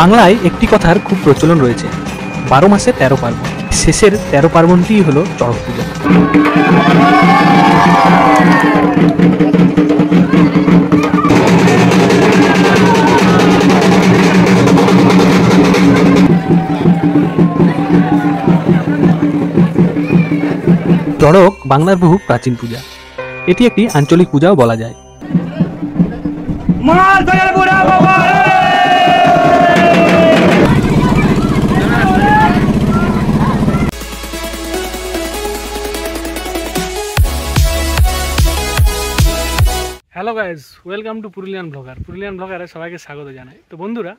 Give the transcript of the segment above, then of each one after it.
বাংলায় একটি কথার খুব প্রচলন রয়েছে, 12 মাসে 13 পার্বণ। শেষের 13 পার্বণটিই হলো চড়ক পূজা। চড়ক বাংলার বহু প্রাচীন পূজা। এটি একটি আঞ্চলিক পূজাও বলা যায়। Hello guys, welcome to Purulian ব্লগারে সবাইকে স্বাগত জানাই। তো বন্ধুরা,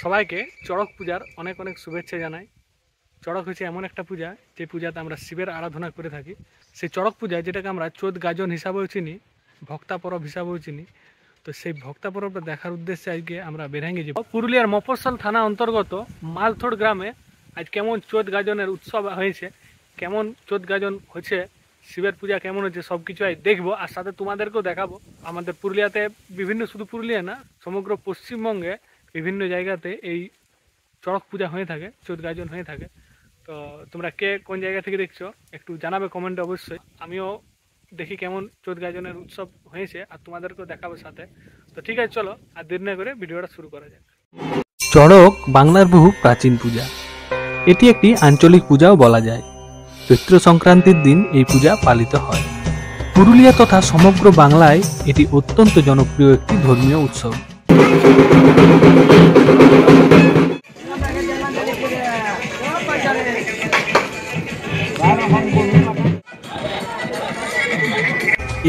সবাইকে চড়ক পূজার অনেক অনেক শুভেচ্ছা জানাই। চড়ক হচ্ছে এমন একটা পূজা যে পূজাতে আমরা শিবের আরাধনা করে থাকি। সেই চড়ক পূজা যেটাকে আমরা চোদ গাজন হিসাবেও চিনি, ভক্তা পরব হিসাবেও চিনি। তো সেই ভক্তা পরবটা দেখার উদ্দেশ্যে আজকে আমরা বেরাঙ্গে যাব। পুরুলিয়ার মফস্বল থানা অন্তর্গত মালথোড় গ্রামে আজ কেমন চোদ গাজনের উৎসব হয়েছে, কেমন চোদ গাজন হচ্ছে, শিবের পূজা কেমন হচ্ছে, সব কিছু আজ দেখবো। আর সাথে তোমাদেরকেও দেখাবো আমাদের পুরুলিয়াতে বিভিন্ন, শুধু পুরুলিয়া না, সমগ্র পশ্চিমবঙ্গে বিভিন্ন জায়গাতে এই চড়ক পূজা হয়ে থাকে, চোদ গাজন হয়ে থাকে। তো তোমরা কে কোন জায়গা থেকে দেখছো একটু জানাবে কমেন্টে অবশ্যই। আমিও দেখি কেমন চোদ গাজনের উৎসব হয়েছে আর তোমাদেরকেও দেখাবো সাথে। তো ঠিক আছে, চলো আর দেরি না করে ভিডিওটা শুরু করা যাক। চড়ক বাংলার বহু প্রাচীন পূজা। এটি একটি আঞ্চলিক পূজাও বলা যায়। চৈত্র সংক্রান্তির দিন এই পূজা পালিত হয়। পুরুলিয়া তথা সমগ্র বাংলায় এটি অত্যন্ত জনপ্রিয় একটি ধর্মীয় উৎসব।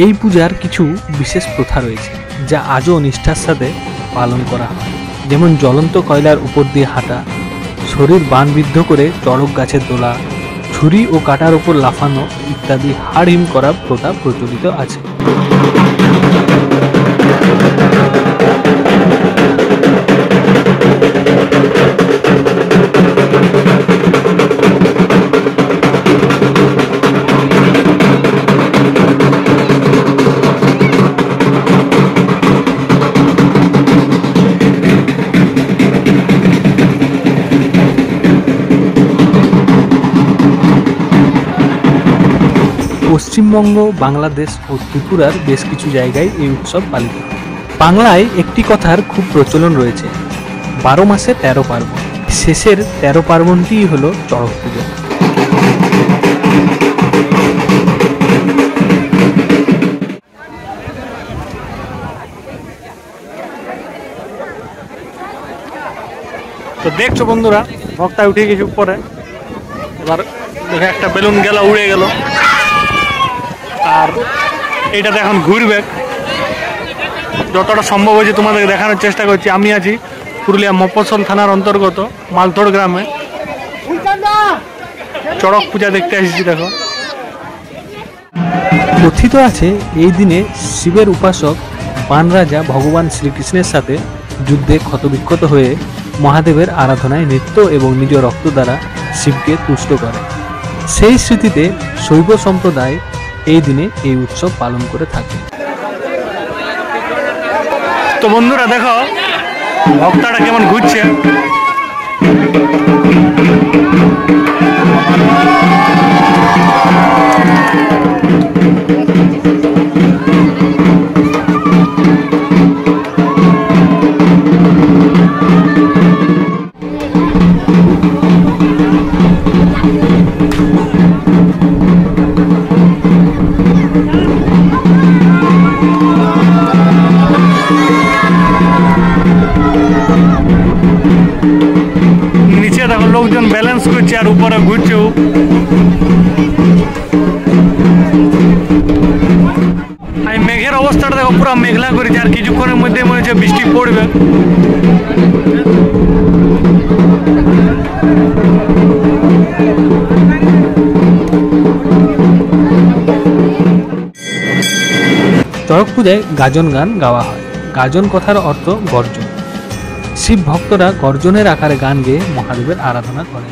এই পূজার কিছু বিশেষ প্রথা রয়েছে যা আজও নিষ্ঠার সাথে পালন করা হয়, যেমন জ্বলন্ত কয়লার উপর দিয়ে হাঁটা, শরীর বাণবিদ্ধ করে চড়ক গাছের দোলা, ছুরি ও কাটার উপর লাফানো ইত্যাদি হাড়হিম করা প্রথা প্রচলিত আছে। পশ্চিমবঙ্গ, বাংলাদেশ ও ত্রিপুরার বেশ কিছু জায়গায় এই উৎসব পালিত হয়। বাংলায় একটি কথার খুব প্রচলন রয়েছে, 12 মাসে 13 পার্বণ। শেষের 13 পার্বণটিই হলো চড়ক পূজা। তো দেখছো বন্ধুরা, ভক্তা উঠে গেছে উপরে। এবার দেখে একটা বেলুন গেল, উড়ে গেল, আর এইটাতে এখন ঘুরবে। যতটা সম্ভব হয়েছে তোমাদেরকে দেখানোর চেষ্টা করছি। আমি আছি পুরুলিয়া মফস্বল থানার অন্তর্গত মালথোড় গ্রামে। চড়ক পূজা দেখতে এসেছি। দেখো, কথিত আছে এই দিনে শিবের উপাসক বান রাজা ভগবান শ্রীকৃষ্ণের সাথে যুদ্ধে ক্ষতবিক্ষত হয়ে মহাদেবের আরাধনায় নৃত্য এবং নিজ রক্ত দ্বারা শিবকে তুষ্ট করে। সেই স্মৃতিতে শৈব সম্প্রদায় এই দিনে এই উৎসব পালন করে থাকে। তো বন্ধুরা দেখো ভক্তটা কেমন ঘুরছে। নিচে দেখো লোকজন ব্যালেন্স করছে আর উপরে ঘুরছেও। এই মেঘের অবস্থাটা দেখো, পুরো মেঘলা করেছে, আর কিছুক্ষণের মধ্যে মনে হচ্ছে বৃষ্টি পড়বে। চড়ক পূজায় গাজন গান গাওয়া হয়। গাজন কথার অর্থ গর্জন। শিব ভক্তরা গর্জনের আকারে গান গেয়ে মহাদেবের আরাধনা করেন।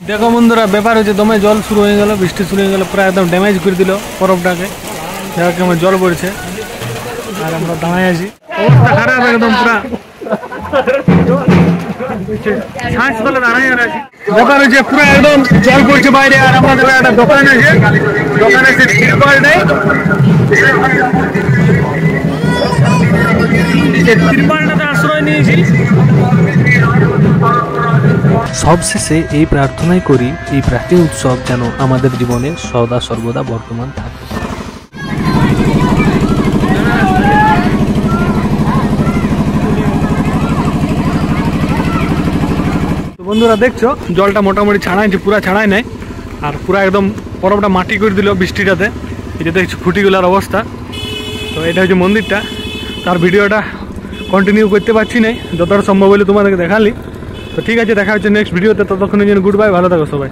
देखो बंधुरा ব্যাপার হচ্ছে দমে জল শুরু হয়ে গেল, বৃষ্টি শুরু হয়ে গেল, পুরো একদম ড্যামেজ করে দিল পরবটাকে। যাকে আমার জল পড়ছে আর আমরা দাঁড়াই আছি, অবস্থা খারাপ একদম পুরা ছাঁচ তলে দাঁড়াই আছি। ব্যাপার হচ্ছে পুরো একদম জল পড়ছে বাইরে, আর আমাদের একটা দোকান আছে, দোকানে সে তিরপাল নেই, তিরপালটাতে আশ্রয় নিয়েছি। সবশেষে এই প্রার্থনাই করি এই প্রাচীন উৎসব যেন আমাদের জীবনে সদা সর্বদা বর্তমান থাকে। তো বন্ধুরা দেখছো জলটা মোটামুটি ছাড়াইছে, পুরা ছাড়াই নাই, আর পুরা একদম পরবটা মাটি করে দিল বৃষ্টিটাতে। এই যে দেখছো খুঁটিগুলার অবস্থা। তো এটা হচ্ছে মন্দিরটা, তার ভিডিওটা কন্টিনিউ করতে পারছি না, যতটা সম্ভব হলে তোমাদেরকে দেখালি। তো ঠিক আছে, দেখা হচ্ছে নেক্সট ভিডিওতে, ততক্ষণের জন্য গুড বাই, ভালো থাকো সবাই।